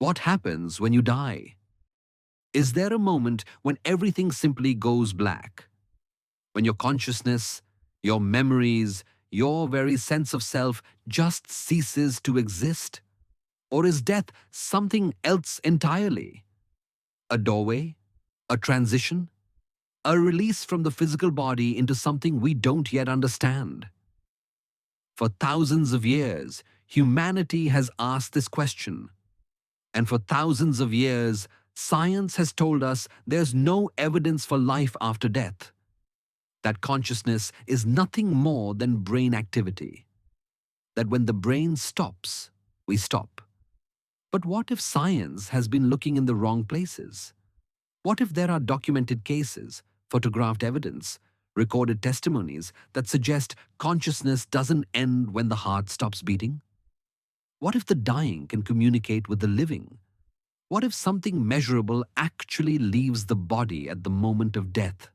What happens when you die? Is there a moment when everything simply goes black? When your consciousness, your memories, your very sense of self just ceases to exist? Or is death something else entirely? A doorway? A transition? A release from the physical body into something we don't yet understand? For thousands of years, humanity has asked this question. And for thousands of years, science has told us there's no evidence for life after death, that consciousness is nothing more than brain activity, that when the brain stops, we stop. But what if science has been looking in the wrong places? What if there are documented cases, photographed evidence, recorded testimonies that suggest consciousness doesn't end when the heart stops beating? What if the dying can communicate with the living? What if something measurable actually leaves the body at the moment of death?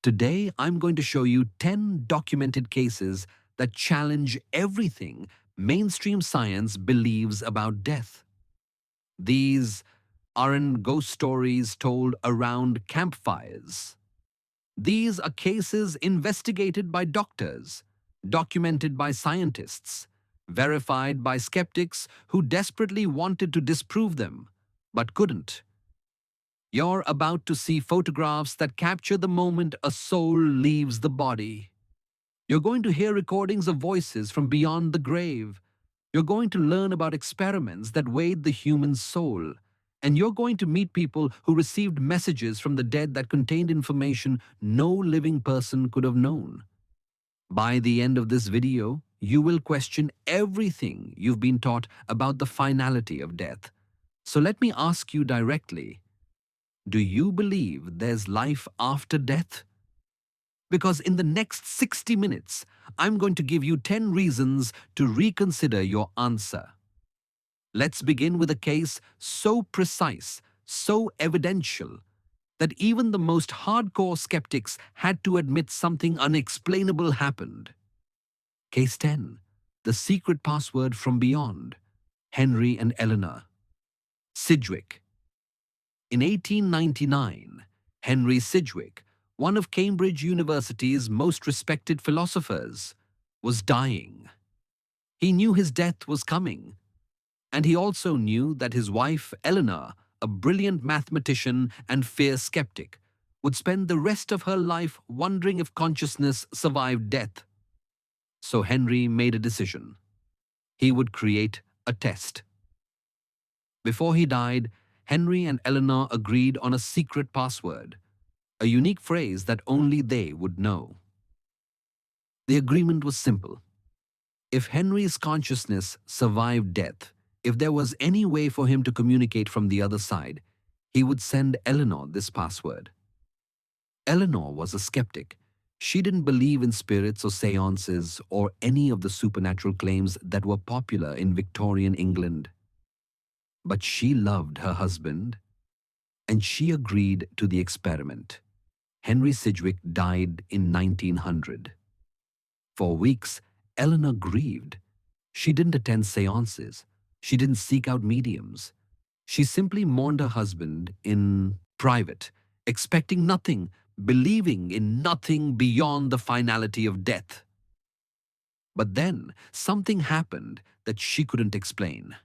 Today, I'm going to show you 10 documented cases that challenge everything mainstream science believes about death. These aren't ghost stories told around campfires. These are cases investigated by doctors, documented by scientists, verified by skeptics who desperately wanted to disprove them, but couldn't. You're about to see photographs that capture the moment a soul leaves the body. You're going to hear recordings of voices from beyond the grave. You're going to learn about experiments that weighed the human soul. And you're going to meet people who received messages from the dead that contained information no living person could have known. By the end of this video, you will question everything you've been taught about the finality of death. So let me ask you directly, do you believe there's life after death? Because in the next 60 minutes, I'm going to give you 10 reasons to reconsider your answer. Let's begin with a case so precise, so evidential, that even the most hardcore skeptics had to admit something unexplainable happened. Case 10. The secret password from beyond. Henry and Eleanor. Sidgwick. In 1899, Henry Sidgwick, one of Cambridge University's most respected philosophers, was dying. He knew his death was coming, and he also knew that his wife, Eleanor, a brilliant mathematician and fierce skeptic, would spend the rest of her life wondering if consciousness survived death. So Henry made a decision. He would create a test. Before he died, Henry and Eleanor agreed on a secret password, a unique phrase that only they would know. The agreement was simple. If Henry's consciousness survived death, if there was any way for him to communicate from the other side, he would send Eleanor this password. Eleanor was a skeptic. She didn't believe in spirits or seances or any of the supernatural claims that were popular in Victorian England. But she loved her husband, and she agreed to the experiment. Henry Sidgwick died in 1900. For weeks, Eleanor grieved. She didn't attend seances. She didn't seek out mediums. She simply mourned her husband in private, expecting nothing, believing in nothing beyond the finality of death. But then something happened that she couldn't explain.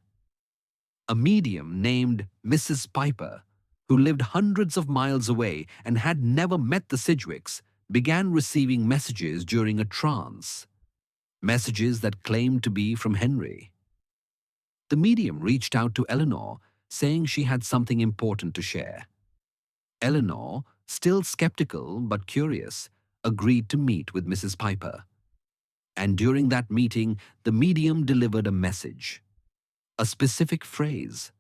A medium named Mrs. Piper, who lived hundreds of miles away and had never met the Sidgwicks, began receiving messages during a trance. Messages that claimed to be from Henry. The medium reached out to Eleanor, saying she had something important to share. Eleanor, still skeptical but curious, agreed to meet with Mrs. Piper. And during that meeting, the medium delivered a message. A specific phrase,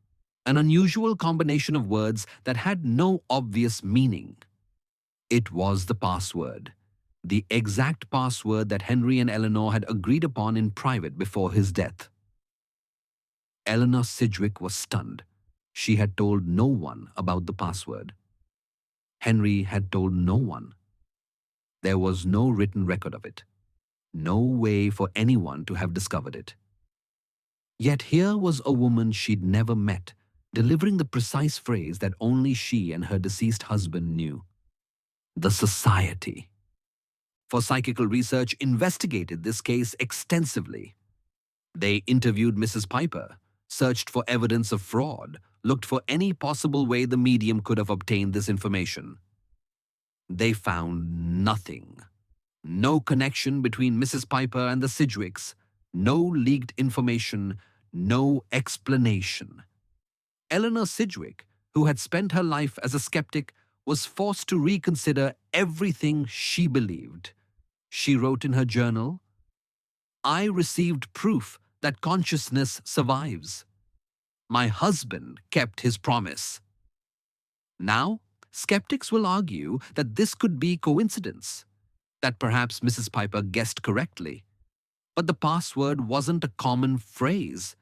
an unusual combination of words that had no obvious meaning. It was the password, the exact password that Henry and Eleanor had agreed upon in private before his death. Eleanor Sidgwick was stunned. She had told no one about the password. Henry had told no one. There was no written record of it. No way for anyone to have discovered it. Yet here was a woman she'd never met, delivering the precise phrase that only she and her deceased husband knew. The Society for Psychical Research investigated this case extensively. They interviewed Mrs. Piper, searched for evidence of fraud, looked for any possible way the medium could have obtained this information. They found nothing. No connection between Mrs. Piper and the Sidgwicks, no leaked information, no explanation. Eleanor Sidgwick, who had spent her life as a skeptic, was forced to reconsider everything she believed. She wrote in her journal, "I received proof that consciousness survives. My husband kept his promise." Now, skeptics will argue that this could be coincidence, that perhaps Mrs. Piper guessed correctly. But the password wasn't a common phrase.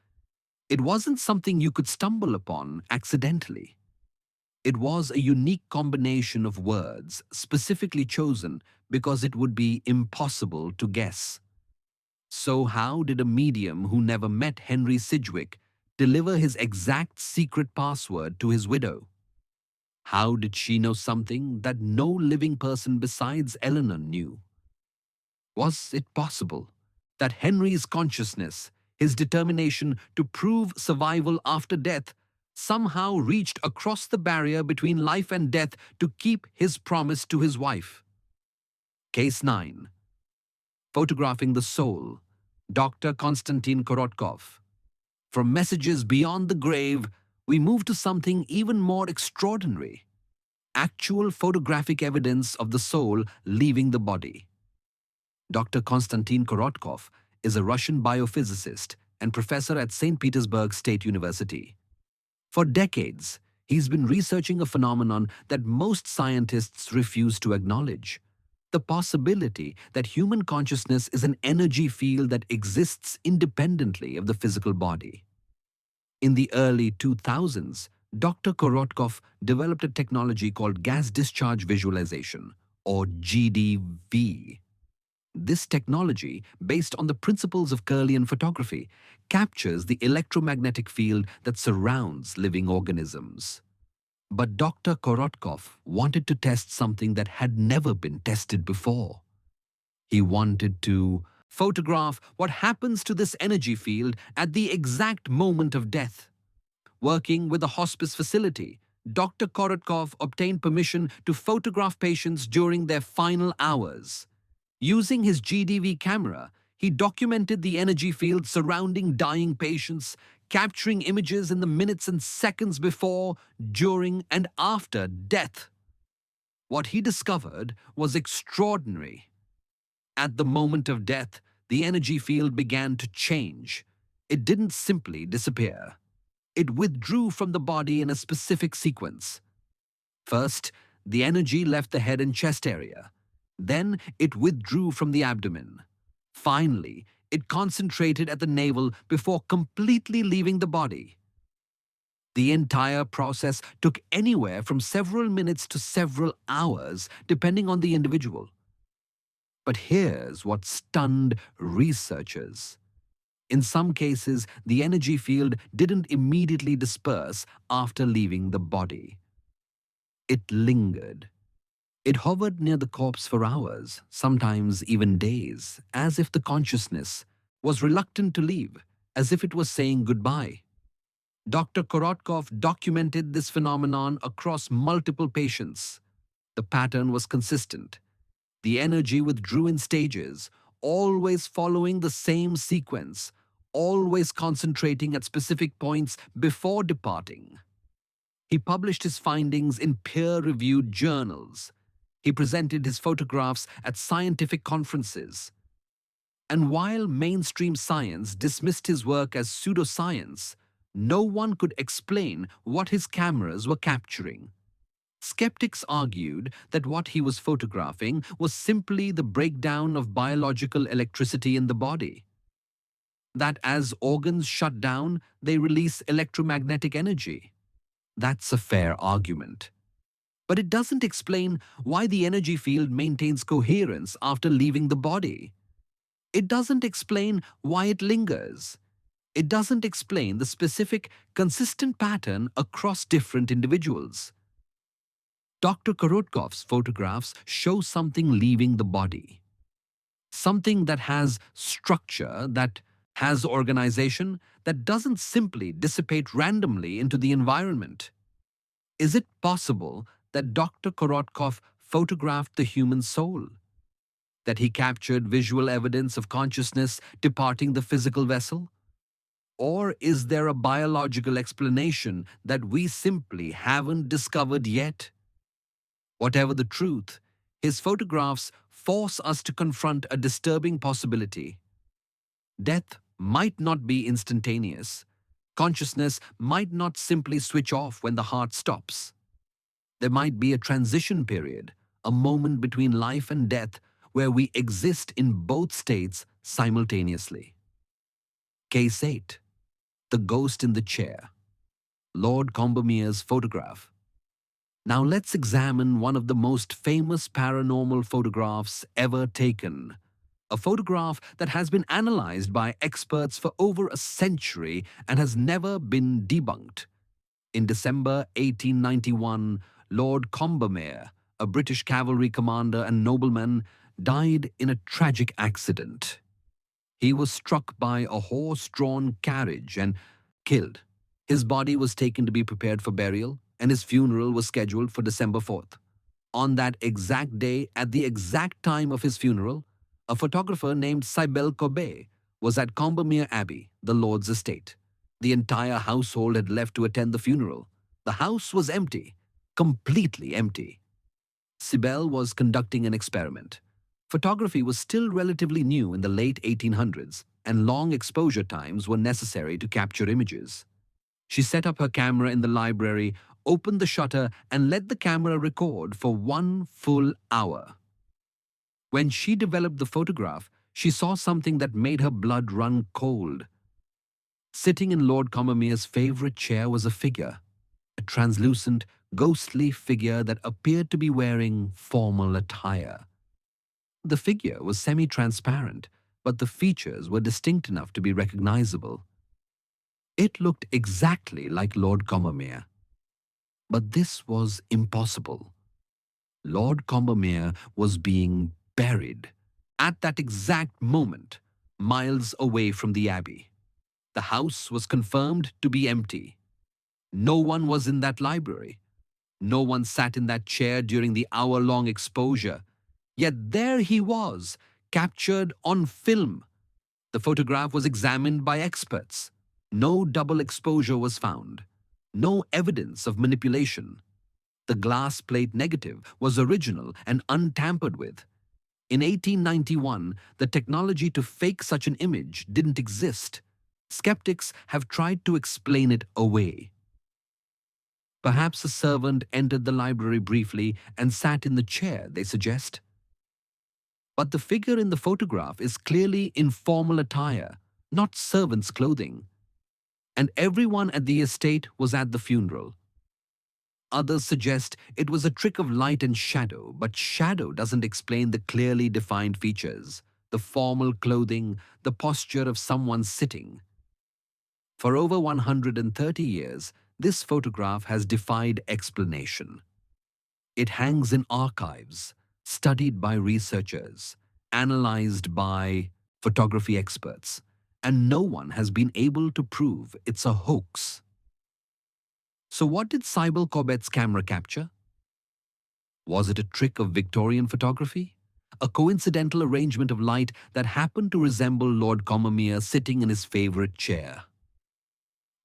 It wasn't something you could stumble upon accidentally. It was a unique combination of words specifically chosen because it would be impossible to guess. So how did a medium who never met Henry Sidgwick deliver his exact secret password to his widow? How did she know something that no living person besides Eleanor knew? Was it possible that Henry's consciousness, his determination to prove survival after death, somehow reached across the barrier between life and death to keep his promise to his wife? Case 9. Photographing the Soul, Dr. Konstantin Korotkov. From messages beyond the grave, we move to something even more extraordinary: actual photographic evidence of the soul leaving the body. Dr. Konstantin Korotkov is a Russian biophysicist and professor at St. Petersburg State University. For decades, he's been researching a phenomenon that most scientists refuse to acknowledge: the possibility that human consciousness is an energy field that exists independently of the physical body. In the early 2000s, Dr. Korotkov developed a technology called gas discharge visualization, or GDV. This technology, based on the principles of Kirlian photography, captures the electromagnetic field that surrounds living organisms. But Dr. Korotkov wanted to test something that had never been tested before. He wanted to photograph what happens to this energy field at the exact moment of death. Working with a hospice facility, Dr. Korotkov obtained permission to photograph patients during their final hours. Using his GDV camera, he documented the energy field surrounding dying patients, capturing images in the minutes and seconds before, during, and after death. What he discovered was extraordinary. At the moment of death, the energy field began to change. It didn't simply disappear. It withdrew from the body in a specific sequence. First, the energy left the head and chest area. Then it withdrew from the abdomen. Finally, it concentrated at the navel before completely leaving the body. The entire process took anywhere from several minutes to several hours, depending on the individual. But here's what stunned researchers. In some cases, the energy field didn't immediately disperse after leaving the body. It lingered. It hovered near the corpse for hours, sometimes even days, as if the consciousness was reluctant to leave, as if it was saying goodbye. Dr. Korotkov documented this phenomenon across multiple patients. The pattern was consistent. The energy withdrew in stages, always following the same sequence, always concentrating at specific points before departing. He published his findings in peer-reviewed journals. He presented his photographs at scientific conferences. And while mainstream science dismissed his work as pseudoscience, no one could explain what his cameras were capturing. Skeptics argued that what he was photographing was simply the breakdown of biological electricity in the body. That as organs shut down, they release electromagnetic energy. That's a fair argument. But it doesn't explain why the energy field maintains coherence after leaving the body. It doesn't explain why it lingers. It doesn't explain the specific, consistent pattern across different individuals. Dr. Korotkov's photographs show something leaving the body, something that has structure, that has organization, that doesn't simply dissipate randomly into the environment. Is it possible that Dr. Korotkov photographed the human soul? That he captured visual evidence of consciousness departing the physical vessel? Or is there a biological explanation that we simply haven't discovered yet? Whatever the truth, his photographs force us to confront a disturbing possibility. Death might not be instantaneous. Consciousness might not simply switch off when the heart stops. There might be a transition period, a moment between life and death where we exist in both states simultaneously. Case 8. The Ghost in the Chair. Lord Combermere's photograph. Now let's examine one of the most famous paranormal photographs ever taken. A photograph that has been analyzed by experts for over a century and has never been debunked. In December 1891, Lord Combermere, a British cavalry commander and nobleman, died in a tragic accident. He was struck by a horse-drawn carriage and killed. His body was taken to be prepared for burial, and his funeral was scheduled for December 4th. On that exact day, at the exact time of his funeral, a photographer named Cybele Corbet was at Combermere Abbey, the Lord's estate. The entire household had left to attend the funeral. The house was empty, completely empty. Cybele was conducting an experiment. Photography was still relatively new in the late 1800s, and long exposure times were necessary to capture images. She set up her camera in the library, opened the shutter, and let the camera record for 1 full hour. When she developed the photograph, she saw something that made her blood run cold. Sitting in Lord Combermere's favorite chair was a figure, a translucent, ghostly figure that appeared to be wearing formal attire. The figure was semi-transparent, but the features were distinct enough to be recognizable. It looked exactly like Lord Combermere. But this was impossible. Lord Combermere was being buried at that exact moment, miles away from the abbey. The house was confirmed to be empty. No one was in that library. No one sat in that chair during the hour-long exposure. Yet there he was, captured on film. The photograph was examined by experts. No double exposure was found. No evidence of manipulation. The glass plate negative was original and untampered with. In 1891, the technology to fake such an image didn't exist. Skeptics have tried to explain it away. Perhaps a servant entered the library briefly and sat in the chair, they suggest. But the figure in the photograph is clearly in formal attire, not servant's clothing. And everyone at the estate was at the funeral. Others suggest it was a trick of light and shadow, but shadow doesn't explain the clearly defined features, the formal clothing, the posture of someone sitting. For over 130 years, this photograph has defied explanation. It hangs in archives, studied by researchers, analyzed by photography experts, and no one has been able to prove it's a hoax. So what did Cybele Corbet's camera capture? Was it a trick of Victorian photography? A coincidental arrangement of light that happened to resemble Lord Combermere sitting in his favorite chair?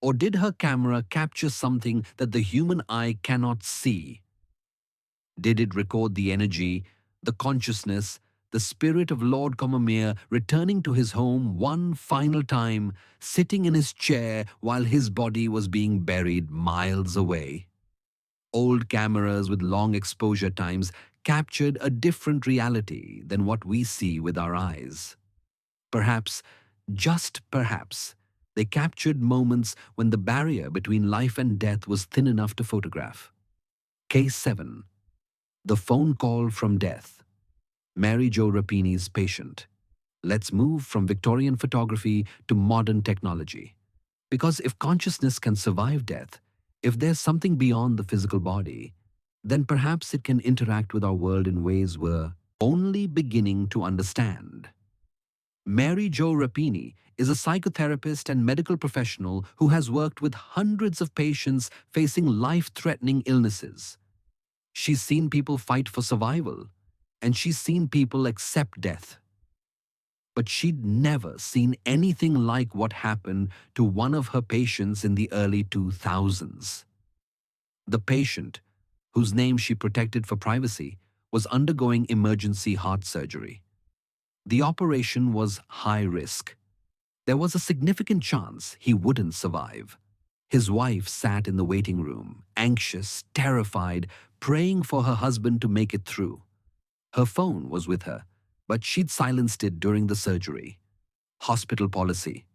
Or did her camera capture something that the human eye cannot see? Did it record the energy, the consciousness, the spirit of Lord Combermere returning to his home one final time, sitting in his chair while his body was being buried miles away? Old cameras with long exposure times captured a different reality than what we see with our eyes. Perhaps, just perhaps, they captured moments when the barrier between life and death was thin enough to photograph. Case 7. The Phone Call from Death. Mary Jo Rapini's patient. Let's move from Victorian photography to modern technology. Because if consciousness can survive death, if there's something beyond the physical body, then perhaps it can interact with our world in ways we're only beginning to understand. Mary Jo Rapini is a psychotherapist and medical professional who has worked with hundreds of patients facing life-threatening illnesses. She's seen people fight for survival, and she's seen people accept death. But she'd never seen anything like what happened to one of her patients in the early 2000s. The patient, whose name she protected for privacy, was undergoing emergency heart surgery. The operation was high risk. There was a significant chance he wouldn't survive. His wife sat in the waiting room, anxious, terrified, praying for her husband to make it through. Her phone was with her, but she'd silenced it during the surgery. Hospital policy.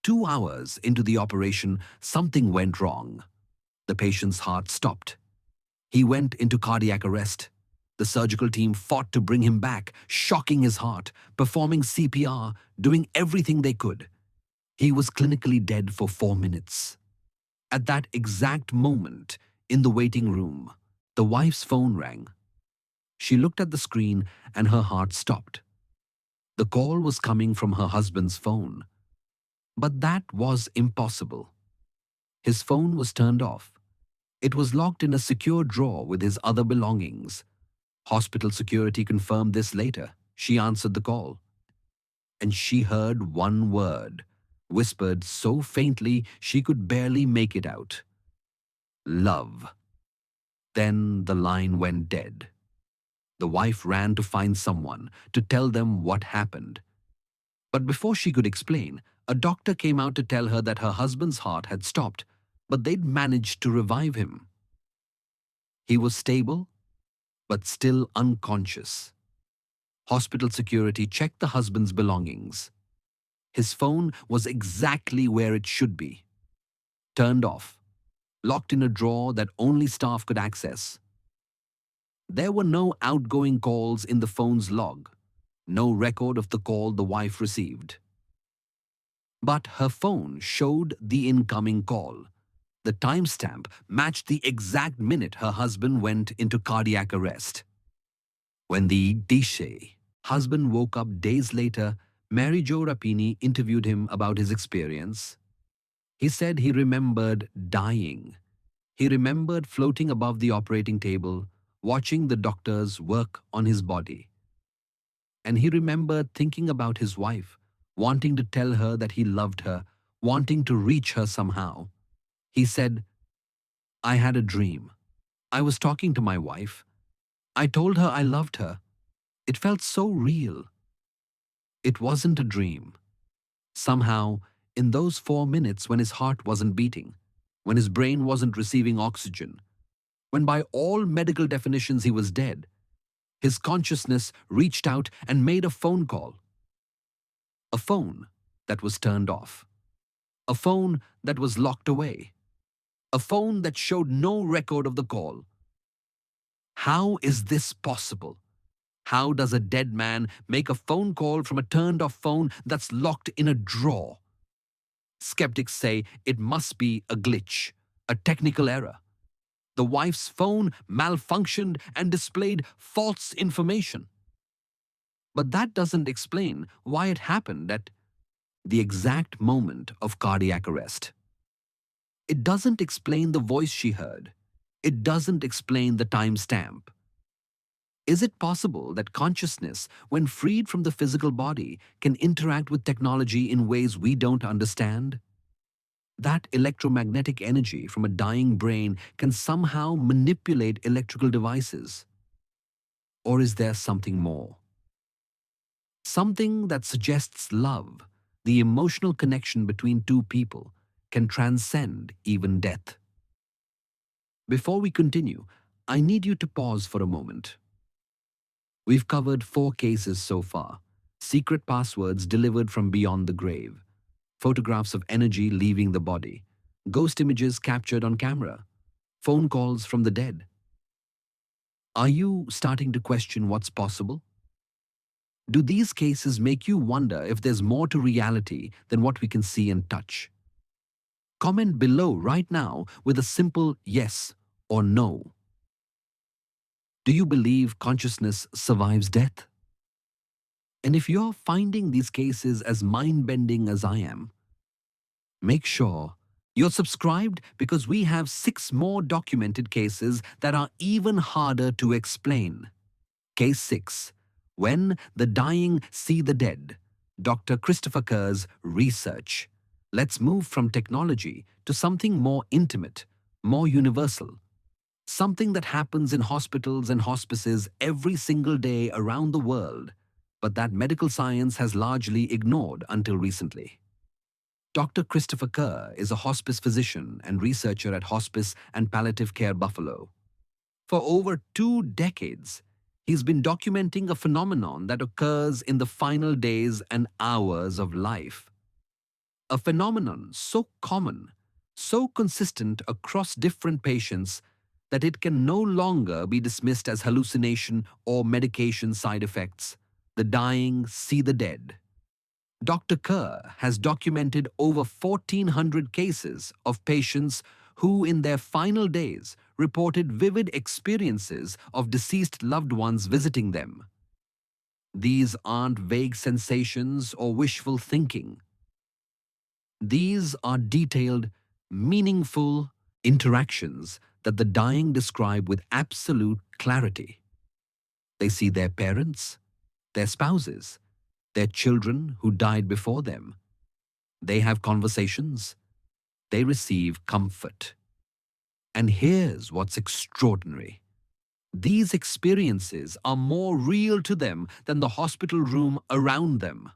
2 hours into the operation, something went wrong. The patient's heart stopped. He went into cardiac arrest. The surgical team fought to bring him back, shocking his heart, performing CPR, doing everything they could. He was clinically dead for 4 minutes. At that exact moment, in the waiting room, the wife's phone rang. She looked at the screen and her heart stopped. The call was coming from her husband's phone. But that was impossible. His phone was turned off. It was locked in a secure drawer with his other belongings. Hospital security confirmed this later. She answered the call. And she heard one word, whispered so faintly she could barely make it out. Love. Then the line went dead. The wife ran to find someone, to tell them what happened. But before she could explain, a doctor came out to tell her that her husband's heart had stopped, but they'd managed to revive him. He was stable, but still unconscious. Hospital security checked the husband's belongings. His phone was exactly where it should be. Turned off, locked in a drawer that only staff could access. There were no outgoing calls in the phone's log, no record of the call the wife received. But her phone showed the incoming call. The timestamp matched the exact minute her husband went into cardiac arrest. When the Dishe husband woke up days later, Mary Jo Rapini interviewed him about his experience. He said he remembered dying. He remembered floating above the operating table, watching the doctors work on his body. And he remembered thinking about his wife, wanting to tell her that he loved her, wanting to reach her somehow. He said, I had a dream. I was talking to my wife. I told her I loved her. It felt so real. It wasn't a dream. Somehow, in those 4 minutes when his heart wasn't beating, when his brain wasn't receiving oxygen, when by all medical definitions he was dead, his consciousness reached out and made a phone call. A phone that was turned off. A phone that was locked away. A phone that showed no record of the call. How is this possible? How does a dead man make a phone call from a turned-off phone that's locked in a drawer? Skeptics say it must be a glitch, a technical error. The wife's phone malfunctioned and displayed false information. But that doesn't explain why it happened at the exact moment of cardiac arrest. It doesn't explain the voice she heard. It doesn't explain the timestamp. Is it possible that consciousness, when freed from the physical body, can interact with technology in ways we don't understand? That electromagnetic energy from a dying brain can somehow manipulate electrical devices. Or is there something more? Something that suggests love, the emotional connection between two people, can transcend even death. Before we continue, I need you to pause for a moment. We've covered 4 cases so far: secret passwords delivered from beyond the grave, photographs of energy leaving the body, ghost images captured on camera, phone calls from the dead. Are you starting to question what's possible? Do these cases make you wonder if there's more to reality than what we can see and touch? Comment below right now with a simple yes or no. Do you believe consciousness survives death? And if you're finding these cases as mind-bending as I am, make sure you're subscribed because we have 6 more documented cases that are even harder to explain. Case 6. When the Dying See the Dead. Dr. Christopher Kerr's research. Let's move from technology to something more intimate, more universal. Something that happens in hospitals and hospices every single day around the world, but that medical science has largely ignored until recently. Dr. Christopher Kerr is a hospice physician and researcher at Hospice and Palliative Care Buffalo. For over 2 decades, he's been documenting a phenomenon that occurs in the final days and hours of life. A phenomenon so common, so consistent across different patients that it can no longer be dismissed as hallucination or medication side effects. The dying see the dead. Dr. Kerr has documented over 1,400 cases of patients who, in their final days, reported vivid experiences of deceased loved ones visiting them. These aren't vague sensations or wishful thinking. These are detailed, meaningful interactions that the dying describe with absolute clarity. They see their parents, their spouses, their children who died before them. They have conversations. They receive comfort. And here's what's extraordinary. These experiences are more real to them than the hospital room around them.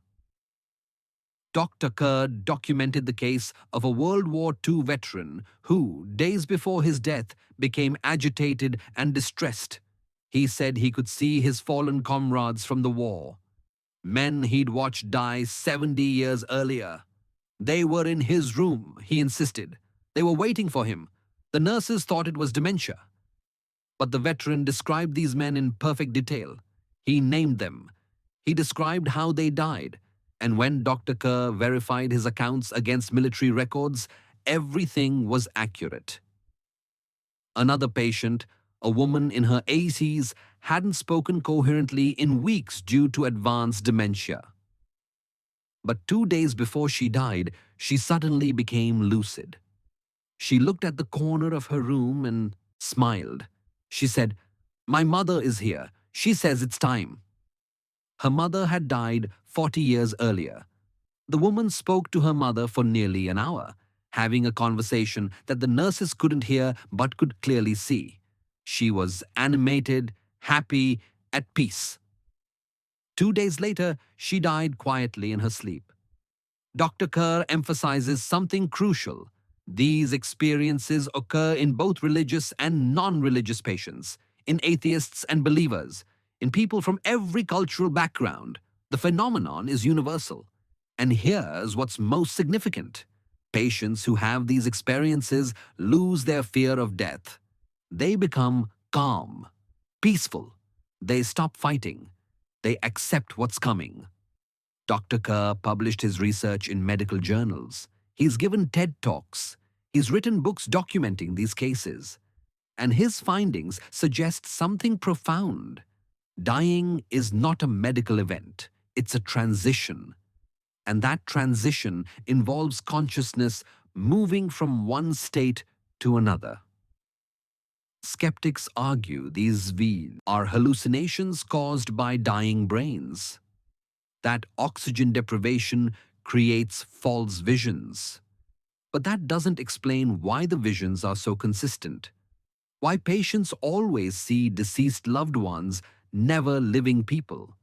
Dr. Kerr documented the case of a World War II veteran who, days before his death, became agitated and distressed. He said he could see his fallen comrades from the war, men he'd watched die 70 years earlier. They were in his room, he insisted. They were waiting for him. The nurses thought it was dementia. But the veteran described these men in perfect detail. He named them. He described how they died. And when Dr. Kerr verified his accounts against military records, everything was accurate. Another patient, a woman in her 80s, hadn't spoken coherently in weeks due to advanced dementia. But 2 days before she died, she suddenly became lucid. She looked at the corner of her room and smiled. She said, "My mother is here. She says it's time." Her mother had died 40 years earlier. The woman spoke to her mother for nearly an hour, having a conversation that the nurses couldn't hear but could clearly see. She was animated, happy, at peace. 2 days later, she died quietly in her sleep. Dr. Kerr emphasizes something crucial. These experiences occur in both religious and non-religious patients, in atheists and believers, in people from every cultural background. The phenomenon is universal. And here's what's most significant. Patients who have these experiences lose their fear of death. They become calm, peaceful. They stop fighting. They accept what's coming. Dr. Kerr published his research in medical journals. He's given TED Talks. He's written books documenting these cases. And his findings suggest something profound. Dying is not a medical event. It's a transition. And that transition involves consciousness moving from one state to another. Skeptics argue these are hallucinations caused by dying brains. That oxygen deprivation creates false visions. But that doesn't explain why the visions are so consistent. Why patients always see deceased loved ones, never living people.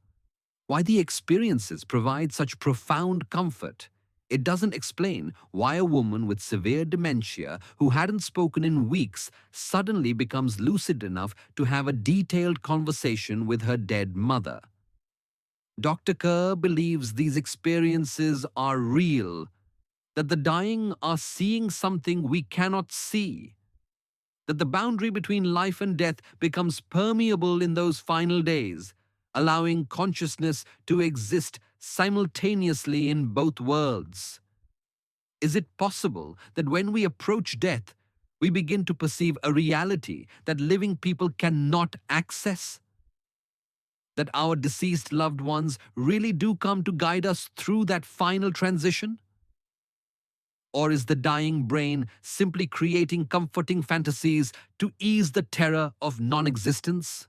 Why the experiences provide such profound comfort. It doesn't explain why a woman with severe dementia who hadn't spoken in weeks suddenly becomes lucid enough to have a detailed conversation with her dead mother. Dr. Kerr believes these experiences are real, that the dying are seeing something we cannot see, that the boundary between life and death becomes permeable in those final days, allowing consciousness to exist simultaneously in both worlds. Is it possible that when we approach death, we begin to perceive a reality that living people cannot access? That our deceased loved ones really do come to guide us through that final transition? Or is the dying brain simply creating comforting fantasies to ease the terror of non existence?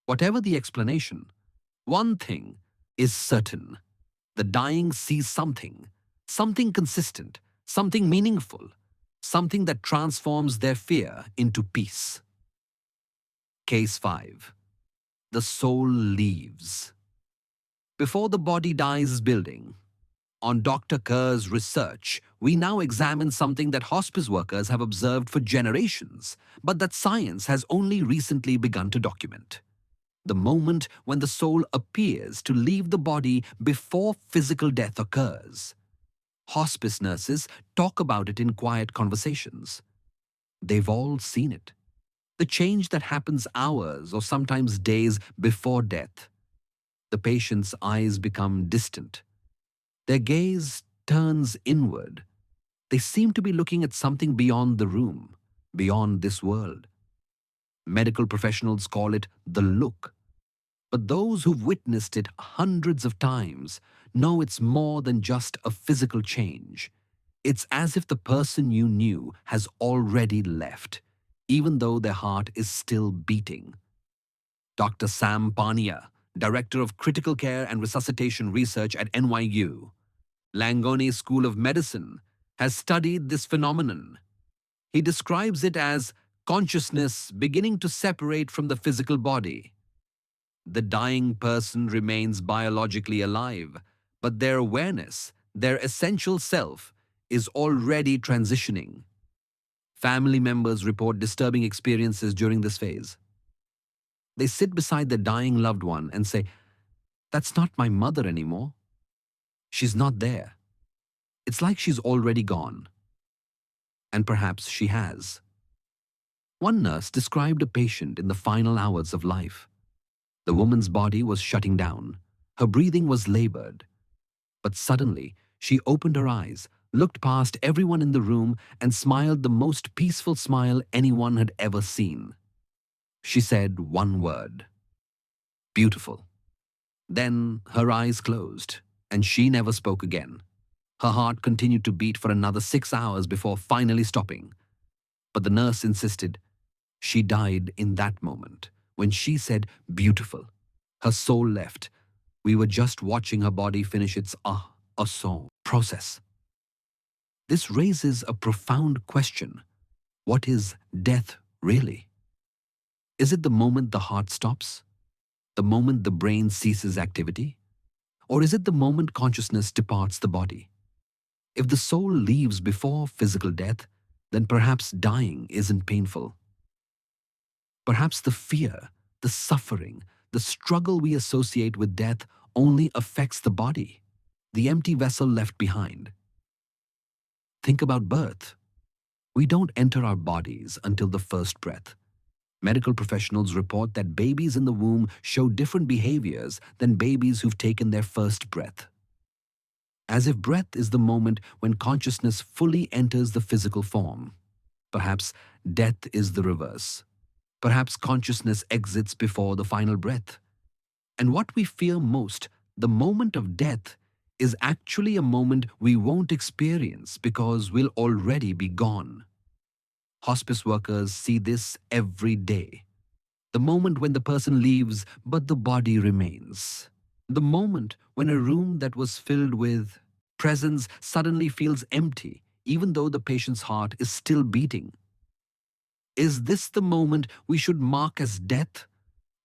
Whatever the explanation, one thing is certain: the dying sees something, something consistent, something meaningful, something that transforms their fear into peace. Case 5. The soul leaves. Before the body dies building, on Dr. Kerr's research, we now examine something that hospice workers have observed for generations, but that science has only recently begun to document. The moment when the soul appears to leave the body before physical death occurs. Hospice nurses talk about it in quiet conversations. They've all seen it. The change that happens hours or sometimes days before death. The patient's eyes become distant. Their gaze turns inward. They seem to be looking at something beyond the room, beyond this world. Medical professionals call it the look. But those who've witnessed it hundreds of times know it's more than just a physical change. It's as if the person you knew has already left, even though their heart is still beating. Dr. Sam Pania, Director of Critical Care and Resuscitation Research at NYU, Langone School of Medicine, has studied this phenomenon. He describes it as consciousness beginning to separate from the physical body. The dying person remains biologically alive, but their awareness, their essential self, is already transitioning. Family members report disturbing experiences during this phase. They sit beside their dying loved one and say, "That's not my mother anymore. She's not there. It's like she's already gone." And perhaps she has. One nurse described a patient in the final hours of life. The woman's body was shutting down. Her breathing was labored. But suddenly, she opened her eyes, looked past everyone in the room, and smiled the most peaceful smile anyone had ever seen. She said one word: "Beautiful." Then her eyes closed, and she never spoke again. Her heart continued to beat for another 6 hours before finally stopping. But the nurse insisted she died in that moment. When she said "beautiful," her soul left. We were just watching her body finish its a song process. This raises a profound question. What is death really? Is it the moment the heart stops? The moment the brain ceases activity? Or is it the moment consciousness departs the body? If the soul leaves before physical death, then perhaps dying isn't painful. Perhaps the fear, the suffering, the struggle we associate with death only affects the body, the empty vessel left behind. Think about birth. We don't enter our bodies until the first breath. Medical professionals report that babies in the womb show different behaviors than babies who've taken their first breath. As if breath is the moment when consciousness fully enters the physical form. Perhaps death is the reverse. Perhaps consciousness exits before the final breath. And what we fear most, the moment of death, is actually a moment we won't experience because we'll already be gone. Hospice workers see this every day. The moment when the person leaves, but the body remains. The moment when a room that was filled with presence suddenly feels empty, even though the patient's heart is still beating. Is this the moment we should mark as death?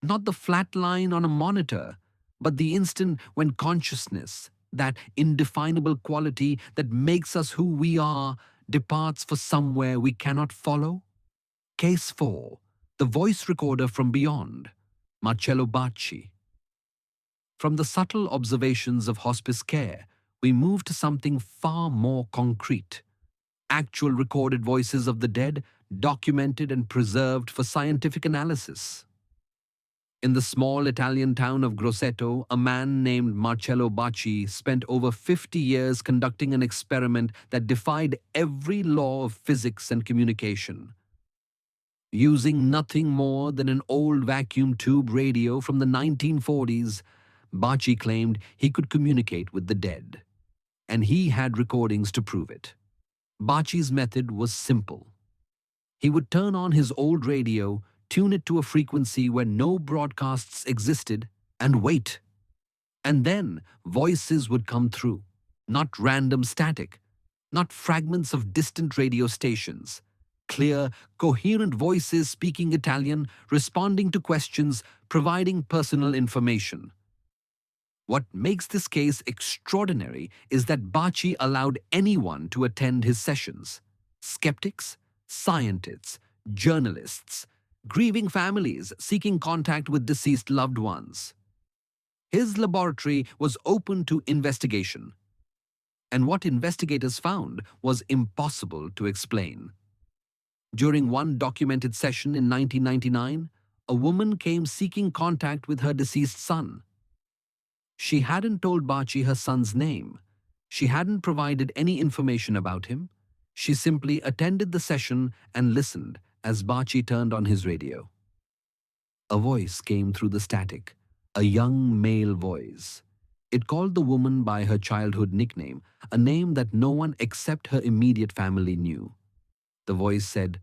Not the flat line on a monitor, but the instant when consciousness, that indefinable quality that makes us who we are, departs for somewhere we cannot follow? Case 4. The voice recorder from beyond. Marcello Bacci. From the subtle observations of hospice care, we move to something far more concrete. Actual recorded voices of the dead, documented and preserved for scientific analysis. In the small Italian town of Grosseto, a man named Marcello Bacci spent over 50 years conducting an experiment that defied every law of physics and communication. Using nothing more than an old vacuum tube radio from the 1940s, Bacci claimed he could communicate with the dead, and he had recordings to prove it. Bacci's method was simple. He would turn on his old radio, tune it to a frequency where no broadcasts existed, and wait. And then voices would come through, not random static, not fragments of distant radio stations. Clear, coherent voices speaking Italian, responding to questions, providing personal information. What makes this case extraordinary is that Bacci allowed anyone to attend his sessions. Skeptics, scientists, journalists, grieving families seeking contact with deceased loved ones. His laboratory was open to investigation, and what investigators found was impossible to explain. During one documented session in 1999, a woman came seeking contact with her deceased son. She hadn't told Bacci her son's name. She hadn't provided any information about him. She simply attended the session and listened as Bacci turned on his radio. A voice came through the static, a young male voice. It called the woman by her childhood nickname, a name that no one except her immediate family knew. The voice said,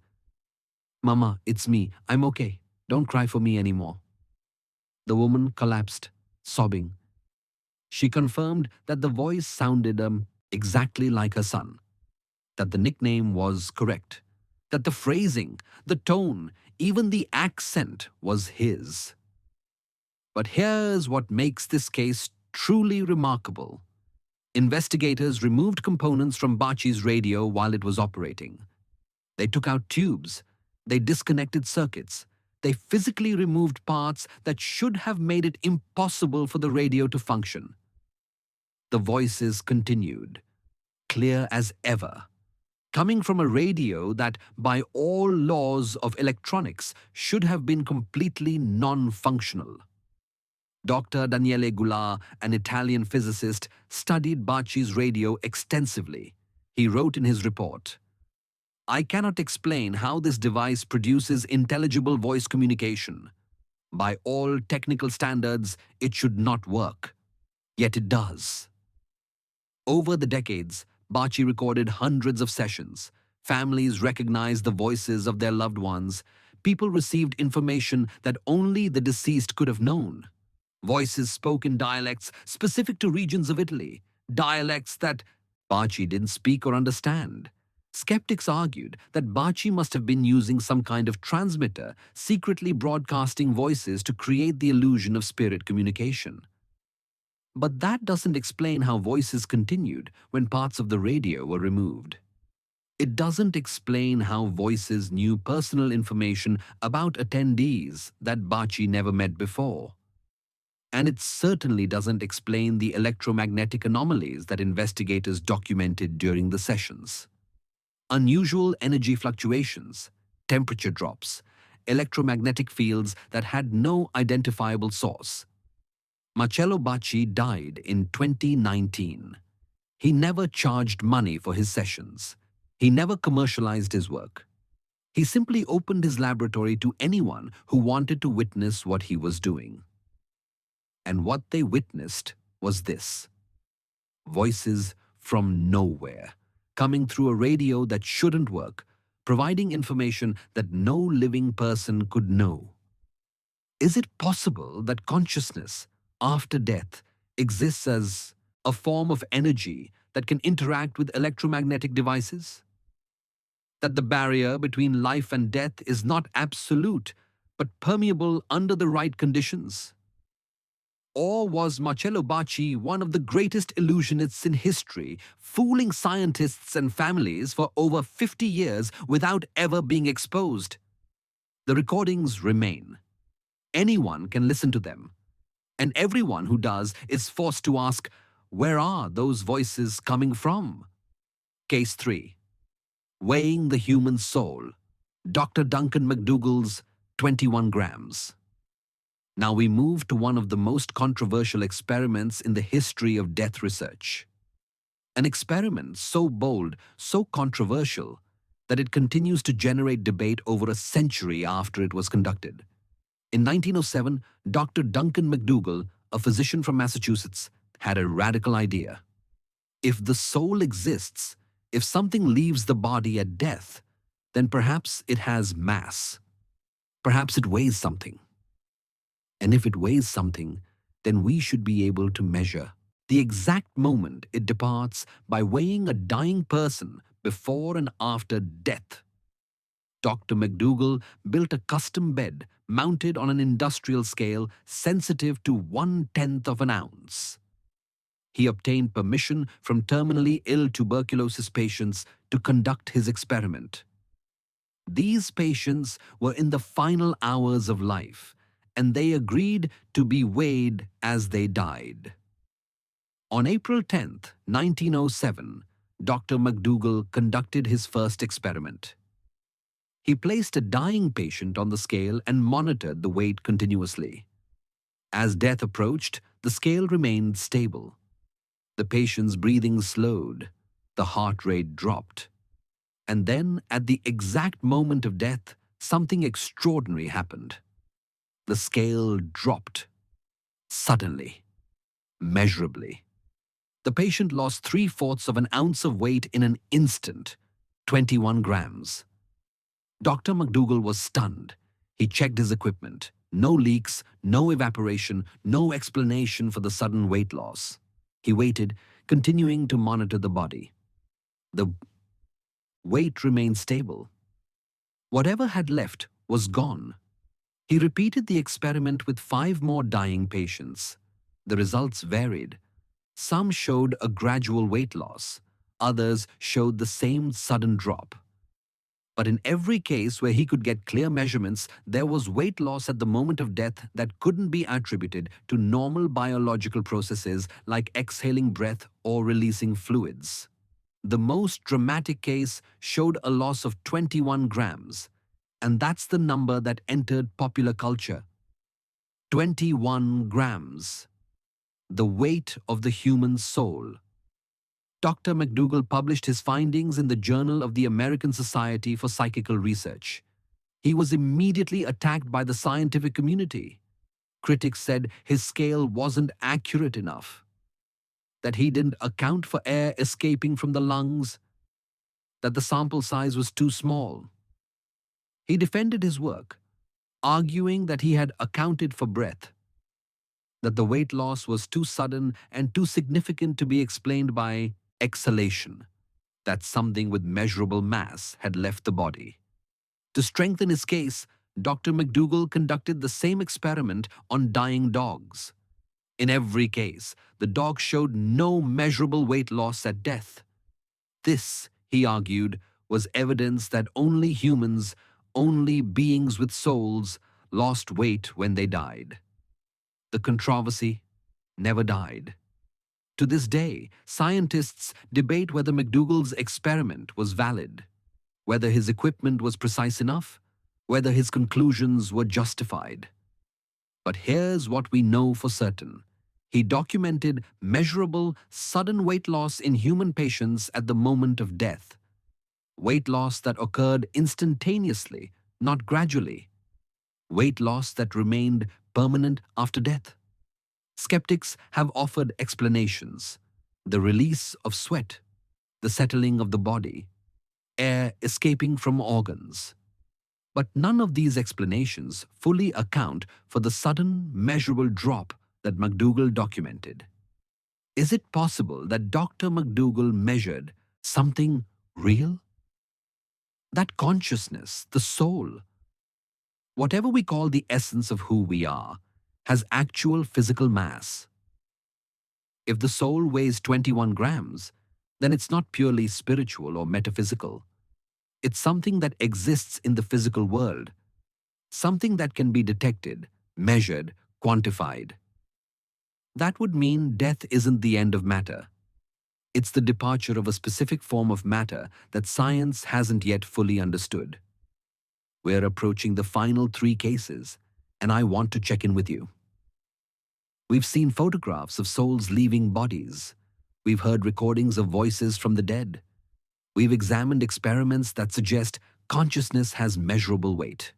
"Mama, it's me. I'm okay. Don't cry for me anymore." The woman collapsed, sobbing. She confirmed that the voice sounded exactly like her son, that the nickname was correct, that the phrasing, the tone, even the accent was his. But here's what makes this case truly remarkable. Investigators removed components from Bacci's radio while it was operating. They took out tubes. They disconnected circuits. They physically removed parts that should have made it impossible for the radio to function. The voices continued, clear as ever, coming from a radio that, by all laws of electronics, should have been completely non-functional. Dr. Daniele Goulart, an Italian physicist, studied Bacci's radio extensively. He wrote in his report, "I cannot explain how this device produces intelligible voice communication. By all technical standards, it should not work. Yet it does." Over the decades, Bacci recorded hundreds of sessions. Families recognized the voices of their loved ones. People received information that only the deceased could have known. Voices spoke in dialects specific to regions of Italy, dialects that Bacci didn't speak or understand. Skeptics argued that Bacci must have been using some kind of transmitter, secretly broadcasting voices to create the illusion of spirit communication. But that doesn't explain how voices continued when parts of the radio were removed. It doesn't explain how voices knew personal information about attendees that Bacci never met before. And it certainly doesn't explain the electromagnetic anomalies that investigators documented during the sessions. Unusual energy fluctuations, temperature drops, electromagnetic fields that had no identifiable source. Marcello Bacci died in 2019. He never charged money for his sessions. He never commercialized his work. He simply opened his laboratory to anyone who wanted to witness what he was doing. And what they witnessed was this: voices from nowhere, coming through a radio that shouldn't work, providing information that no living person could know. Is it possible that consciousness, after death, exists as a form of energy that can interact with electromagnetic devices? That the barrier between life and death is not absolute, but permeable under the right conditions? Or was Marcello Bacci one of the greatest illusionists in history, fooling scientists and families for over 50 years without ever being exposed? The recordings remain. Anyone can listen to them. And everyone who does is forced to ask, where are those voices coming from? Case 3. Weighing the Human Soul. Dr. Duncan McDougall's 21 grams. Now we move to one of the most controversial experiments in the history of death research. An experiment so bold, so controversial, that it continues to generate debate over a century after it was conducted. In 1907, Dr. Duncan McDougall, a physician from Massachusetts, had a radical idea. If the soul exists, if something leaves the body at death, then perhaps it has mass. Perhaps it weighs something. And if it weighs something, then we should be able to measure the exact moment it departs by weighing a dying person before and after death. Dr. McDougall built a custom bed mounted on an industrial scale sensitive to 1/10 of an ounce. He obtained permission from terminally ill tuberculosis patients to conduct his experiment. These patients were in the final hours of life, and they agreed to be weighed as they died. On April 10, 1907, Dr. McDougall conducted his first experiment. He placed a dying patient on the scale and monitored the weight continuously. As death approached, the scale remained stable. The patient's breathing slowed, the heart rate dropped. And then, at the exact moment of death, something extraordinary happened. The scale dropped. Suddenly. Measurably. The patient lost 3/4 of an ounce of weight in an instant, 21 grams. Dr. McDougall was stunned. He checked his equipment. No leaks, no evaporation, no explanation for the sudden weight loss. He waited, continuing to monitor the body. The weight remained stable. Whatever had left was gone. He repeated the experiment with 5 more dying patients. The results varied. Some showed a gradual weight loss. Others showed the same sudden drop. But in every case where he could get clear measurements, there was weight loss at the moment of death that couldn't be attributed to normal biological processes like exhaling breath or releasing fluids. The most dramatic case showed a loss of 21 grams, and that's the number that entered popular culture. 21 grams. The weight of the human soul. Dr. McDougall published his findings in the Journal of the American Society for Psychical Research. He was immediately attacked by the scientific community. Critics said his scale wasn't accurate enough, that he didn't account for air escaping from the lungs, that the sample size was too small. He defended his work, arguing that he had accounted for breath, that the weight loss was too sudden and too significant to be explained by exhalation, that something with measurable mass had left the body. To strengthen his case, Dr. McDougall conducted the same experiment on dying dogs. In every case, the dog showed no measurable weight loss at death. This, he argued, was evidence that only humans, only beings with souls, lost weight when they died. The controversy never died. To this day, scientists debate whether McDougall's experiment was valid, whether his equipment was precise enough, whether his conclusions were justified. But here's what we know for certain. He documented measurable, sudden weight loss in human patients at the moment of death. Weight loss that occurred instantaneously, not gradually. Weight loss that remained permanent after death. Skeptics have offered explanations: the release of sweat, the settling of the body, air escaping from organs. But none of these explanations fully account for the sudden, measurable drop that McDougall documented. Is it possible that Dr. McDougall measured something real? That consciousness, the soul, whatever we call the essence of who we are, has actual physical mass. If the soul weighs 21 grams, then it's not purely spiritual or metaphysical. It's something that exists in the physical world, something that can be detected, measured, quantified. That would mean death isn't the end of matter. It's the departure of a specific form of matter that science hasn't yet fully understood. We're approaching the final 3 cases, and I want to check in with you. We've seen photographs of souls leaving bodies. We've heard recordings of voices from the dead. We've examined experiments that suggest consciousness has measurable weight.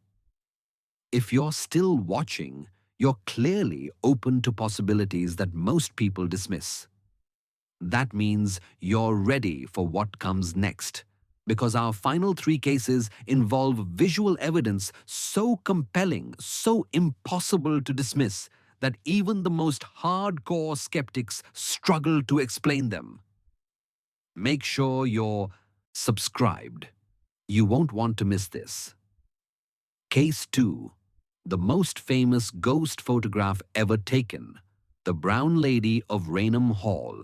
If you're still watching, you're clearly open to possibilities that most people dismiss. That means you're ready for what comes next, because our final three cases involve visual evidence so compelling, so impossible to dismiss, that even the most hardcore skeptics struggle to explain them. Make sure you're subscribed. You won't want to miss this. Case 2. The most famous ghost photograph ever taken. The Brown Lady of Raynham Hall.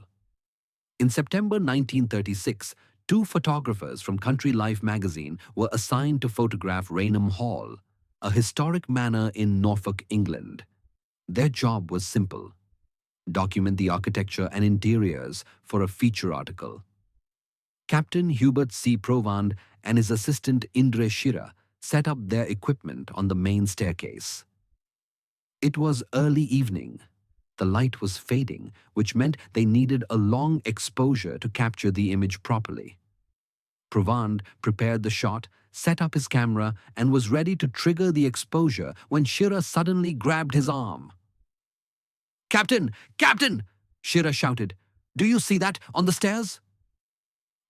In September 1936, two photographers from Country Life magazine were assigned to photograph Raynham Hall, a historic manor in Norfolk, England. Their job was simple: document the architecture and interiors for a feature article. Captain Hubert C. Provand and his assistant Indre Shira set up their equipment on the main staircase. It was early evening. The light was fading, which meant they needed a long exposure to capture the image properly. Provand prepared the shot, set up his camera, and was ready to trigger the exposure when Shira suddenly grabbed his arm. "Captain! Captain!" Shira shouted. "Do you see that on the stairs?"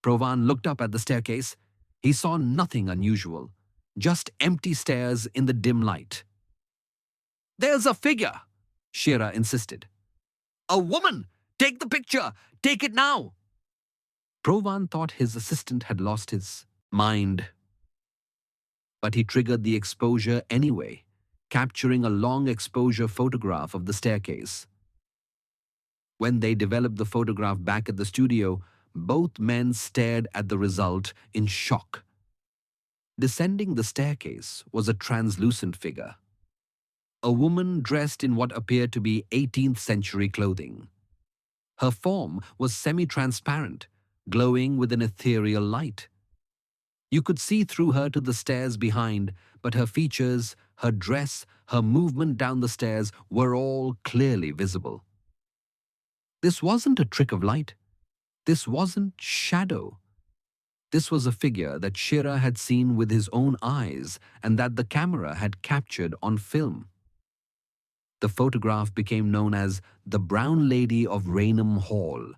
Provand looked up at the staircase. He saw nothing unusual, just empty stairs in the dim light. "There's a figure," Shira insisted. "A woman! Take the picture! Take it now!" Provand thought his assistant had lost his mind. But he triggered the exposure anyway, capturing a long exposure photograph of the staircase. When they developed the photograph back at the studio, both men stared at the result in shock. Descending the staircase was a translucent figure. A woman dressed in what appeared to be 18th century clothing. Her form was semi-transparent, glowing with an ethereal light. You could see through her to the stairs behind, but her features, her dress, her movement down the stairs were all clearly visible. This wasn't a trick of light. This wasn't shadow. This was a figure that Shira had seen with his own eyes and that the camera had captured on film. The photograph became known as the Brown Lady of Raynham Hall,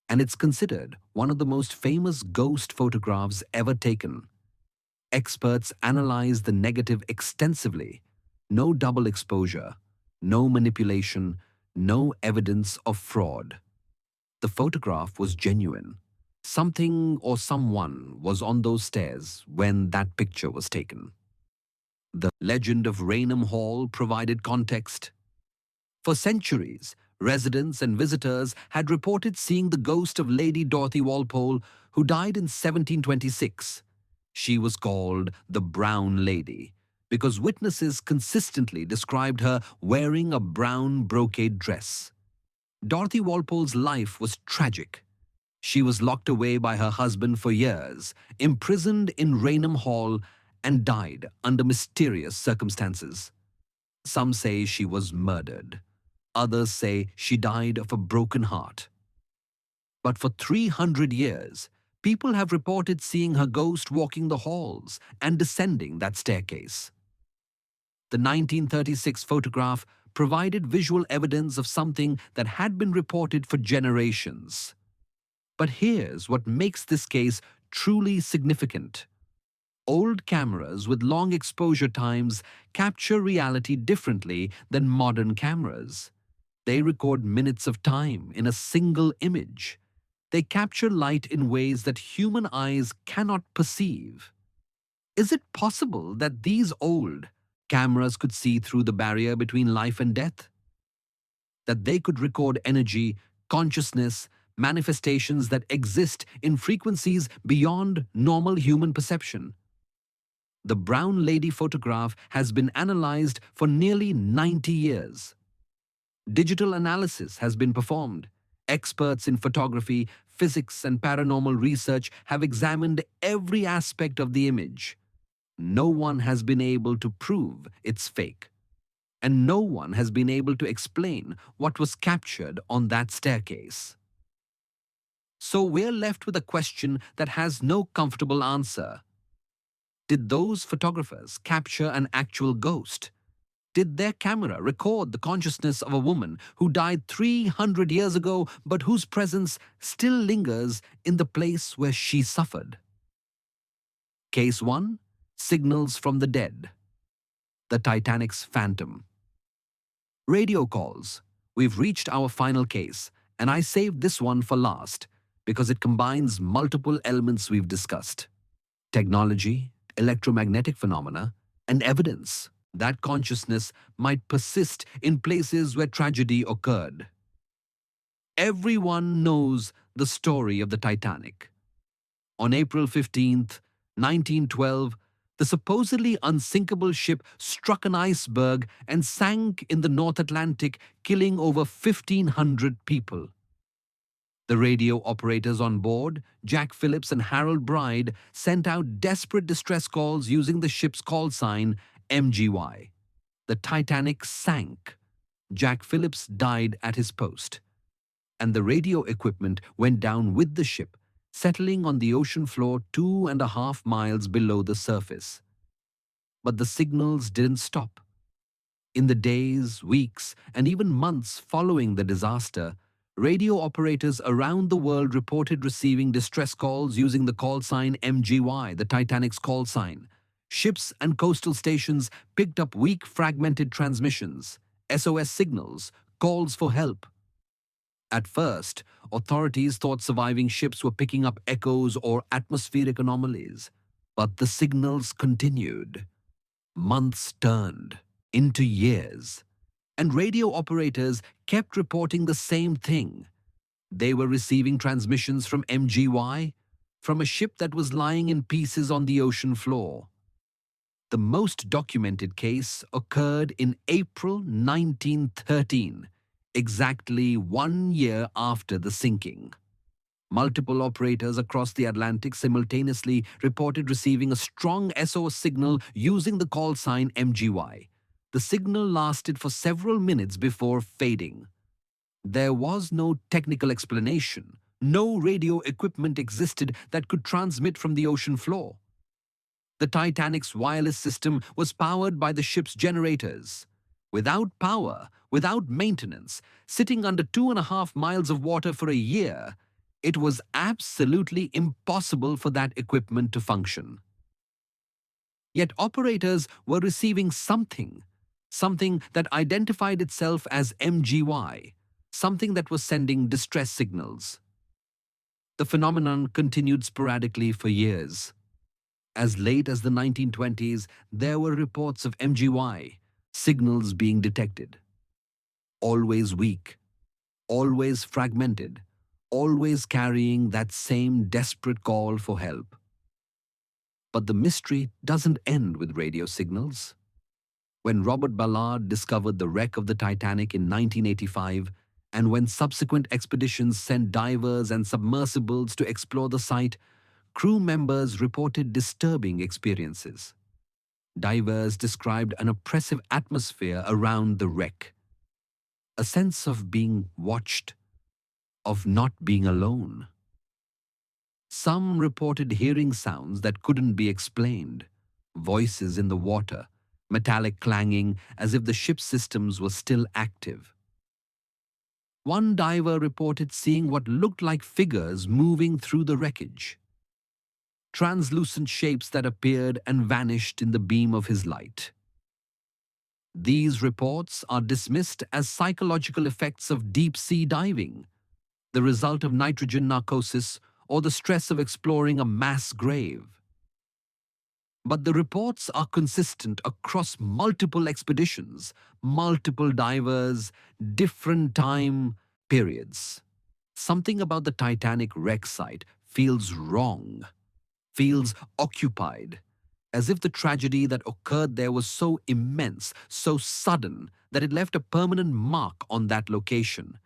and it's considered one of the most famous ghost photographs ever taken. Experts analyzed the negative extensively. No double exposure, no manipulation, no evidence of fraud. The photograph was genuine. Something or someone was on those stairs when that picture was taken. The legend of Raynham Hall provided context. For centuries, residents and visitors had reported seeing the ghost of Lady Dorothy Walpole, who died in 1726. She was called the Brown Lady because witnesses consistently described her wearing a brown brocade dress. Dorothy Walpole's life was tragic. She was locked away by her husband for years, imprisoned in Raynham Hall, and died under mysterious circumstances. Some say she was murdered. Others say she died of a broken heart. But for 300 years, people have reported seeing her ghost walking the halls and descending that staircase. The 1936 photograph provided visual evidence of something that had been reported for generations. But here's what makes this case truly significant. Old cameras with long exposure times capture reality differently than modern cameras. They record minutes of time in a single image. They capture light in ways that human eyes cannot perceive. Is it possible that these old cameras could see through the barrier between life and death? That they could record energy, consciousness, manifestations that exist in frequencies beyond normal human perception? The Brown Lady photograph has been analyzed for nearly 90 years. Digital analysis has been performed. Experts in photography, physics, and paranormal research have examined every aspect of the image. No one has been able to prove it's fake. and no one has been able to explain what was captured on that staircase. So we're left with a question that has no comfortable answer. Did those photographers capture an actual ghost? Did their camera record the consciousness of a woman who died 300 years ago but whose presence still lingers in the place where she suffered? Case 1. Signals from the dead. The Titanic's phantom. Radio calls. We've reached our final case, and I saved this one for last because it combines multiple elements we've discussed: technology, electromagnetic phenomena, and evidence that consciousness might persist in places where tragedy occurred. Everyone knows the story of the Titanic. On April 15th, 1912, the supposedly unsinkable ship struck an iceberg and sank in the North Atlantic, killing over 1,500 people. The radio operators on board, Jack Phillips and Harold Bride, sent out desperate distress calls using the ship's call sign MGY. The Titanic sank. Jack Phillips died at his post, and the radio equipment went down with the ship, settling on the ocean floor 2.5 miles below the surface. But the signals didn't stop. In the days, weeks, and even months following the disaster, radio operators around the world reported receiving distress calls using the call sign MGY, the Titanic's call sign. Ships and coastal stations picked up weak, fragmented transmissions, SOS signals, calls for help. At first, authorities thought surviving ships were picking up echoes or atmospheric anomalies. But the signals continued. Months turned into years, and radio operators kept reporting the same thing. They were receiving transmissions from MGY, from a ship that was lying in pieces on the ocean floor. The most documented case occurred in April 1913, exactly 1 year after the sinking. Multiple operators across the Atlantic simultaneously reported receiving a strong SOS signal using the call sign MGY. The signal lasted for several minutes before fading. There was no technical explanation. No radio equipment existed that could transmit from the ocean floor. The Titanic's wireless system was powered by the ship's generators. Without power, without maintenance, sitting under 2.5 miles of water for a year, it was absolutely impossible for that equipment to function. Yet operators were receiving something that identified itself as MGY, something that was sending distress signals. The phenomenon continued sporadically for years. As late as the 1920s, there were reports of MGY signals being detected. Always weak, always fragmented, always carrying that same desperate call for help. But the mystery doesn't end with radio signals. When Robert Ballard discovered the wreck of the Titanic in 1985, and when subsequent expeditions sent divers and submersibles to explore the site, crew members reported disturbing experiences. Divers described an oppressive atmosphere around the wreck, a sense of being watched, of not being alone. Some reported hearing sounds that couldn't be explained, voices in the water, metallic clanging as if the ship's systems were still active. One diver reported seeing what looked like figures moving through the wreckage, translucent shapes that appeared and vanished in the beam of his light. These reports are dismissed as psychological effects of deep-sea diving, the result of nitrogen narcosis or the stress of exploring a mass grave. But the reports are consistent across multiple expeditions, multiple divers, different time periods. Something about the Titanic wreck site feels wrong, feels occupied, as if the tragedy that occurred there was so immense, so sudden, that it left a permanent mark on that location.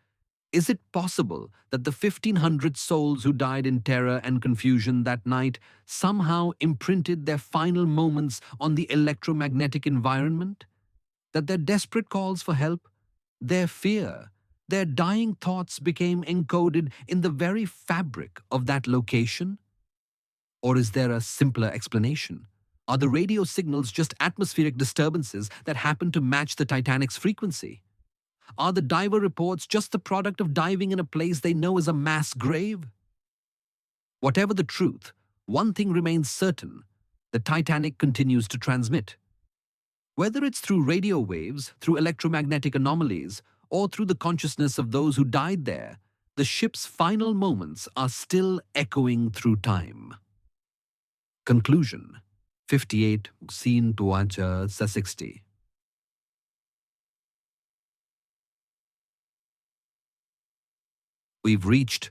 Is it possible that the 1,500 souls who died in terror and confusion that night somehow imprinted their final moments on the electromagnetic environment? That their desperate calls for help, their fear, their dying thoughts became encoded in the very fabric of that location? Or is there a simpler explanation? Are the radio signals just atmospheric disturbances that happen to match the Titanic's frequency? Are the diver reports just the product of diving in a place they know is a mass grave? Whatever the truth, one thing remains certain: the Titanic continues to transmit. Whether it's through radio waves, through electromagnetic anomalies, or through the consciousness of those who died there, the ship's final moments are still echoing through time. Conclusion 58 Scene Tuacha sa 60. We've reached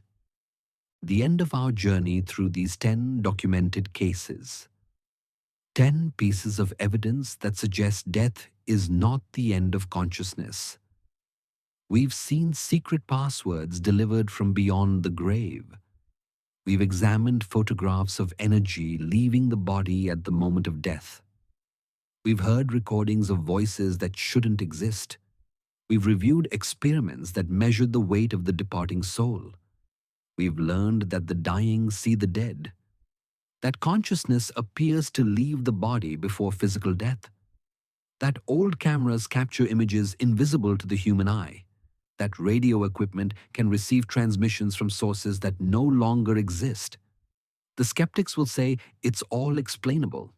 the end of our journey through these 10 documented cases. 10 pieces of evidence that suggest death is not the end of consciousness. We've seen secret passwords delivered from beyond the grave. We've examined photographs of energy leaving the body at the moment of death. We've heard recordings of voices that shouldn't exist. We've reviewed experiments that measured the weight of the departing soul. We've learned that the dying see the dead, that consciousness appears to leave the body before physical death, that old cameras capture images invisible to the human eye, that radio equipment can receive transmissions from sources that no longer exist. The skeptics will say it's all explainable.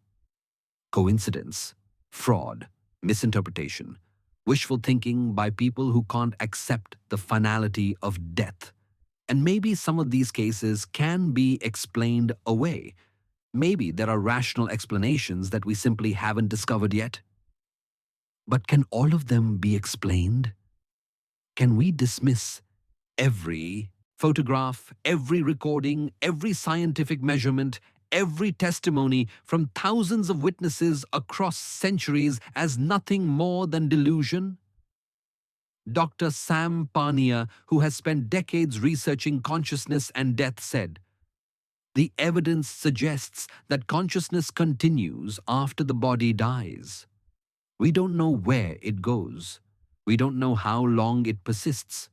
Coincidence, fraud, misinterpretation, wishful thinking by people who can't accept the finality of death. And maybe some of these cases can be explained away. Maybe there are rational explanations that we simply haven't discovered yet. But can all of them be explained? Can we dismiss every photograph, every recording, every scientific measurement, every testimony from thousands of witnesses across centuries as nothing more than delusion? Dr. Sam Parnia, who has spent decades researching consciousness and death, said, "The evidence suggests that consciousness continues after the body dies. We don't know where it goes. We don't know how long it persists.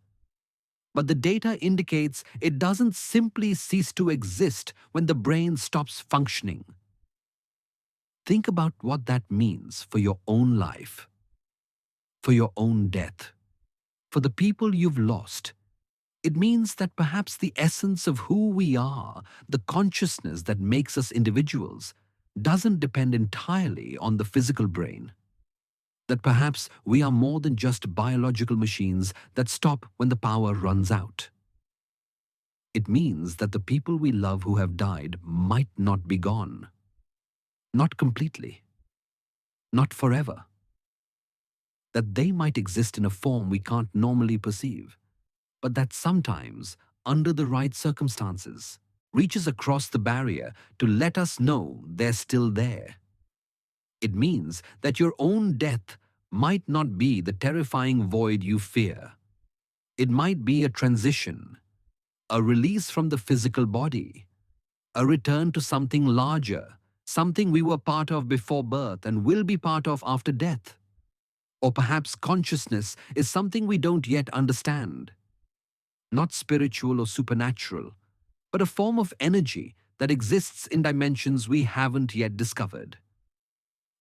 But the data indicates it doesn't simply cease to exist when the brain stops functioning." Think about what that means for your own life, for your own death, for the people you've lost. It means that perhaps the essence of who we are, the consciousness that makes us individuals, doesn't depend entirely on the physical brain. That perhaps we are more than just biological machines that stop when the power runs out. It means that the people we love who have died might not be gone. Not completely. Not forever. That they might exist in a form we can't normally perceive, but that sometimes, under the right circumstances, reaches across the barrier to let us know they're still there. It means that your own death might not be the terrifying void you fear. It might be a transition, a release from the physical body, a return to something larger, something we were part of before birth and will be part of after death. Or perhaps consciousness is something we don't yet understand. Not spiritual or supernatural, but a form of energy that exists in dimensions we haven't yet discovered.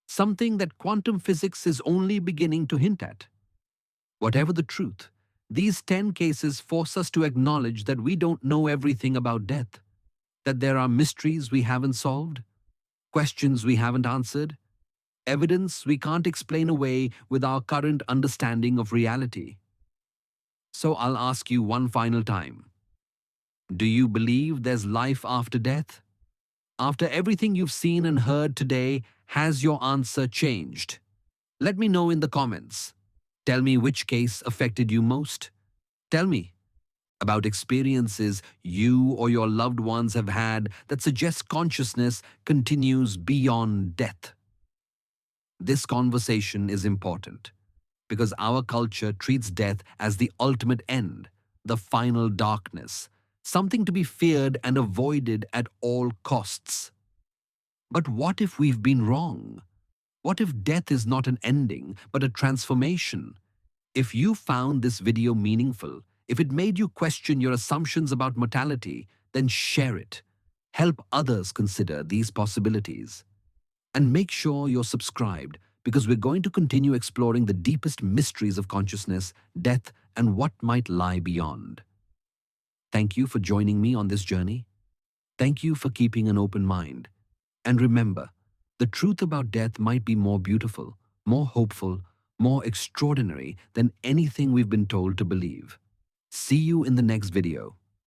Something that quantum physics is only beginning to hint at. Whatever the truth, these 10 cases force us to acknowledge that we don't know everything about death, that there are mysteries we haven't solved, questions we haven't answered, evidence we can't explain away with our current understanding of reality. So I'll ask you one final time. Do you believe there's life after death? After everything you've seen and heard today, has your answer changed? Let me know in the comments. Tell me which case affected you most. Tell me about experiences you or your loved ones have had that suggest consciousness continues beyond death. This conversation is important because our culture treats death as the ultimate end, the final darkness, something to be feared and avoided at all costs. But what if we've been wrong? What if death is not an ending, but a transformation? If you found this video meaningful, if it made you question your assumptions about mortality, then share it. Help others consider these possibilities. And make sure you're subscribed, because we're going to continue exploring the deepest mysteries of consciousness, death, and what might lie beyond. Thank you for joining me on this journey. Thank you for keeping an open mind. And remember, the truth about death might be more beautiful, more hopeful, more extraordinary than anything we've been told to believe. See you in the next video.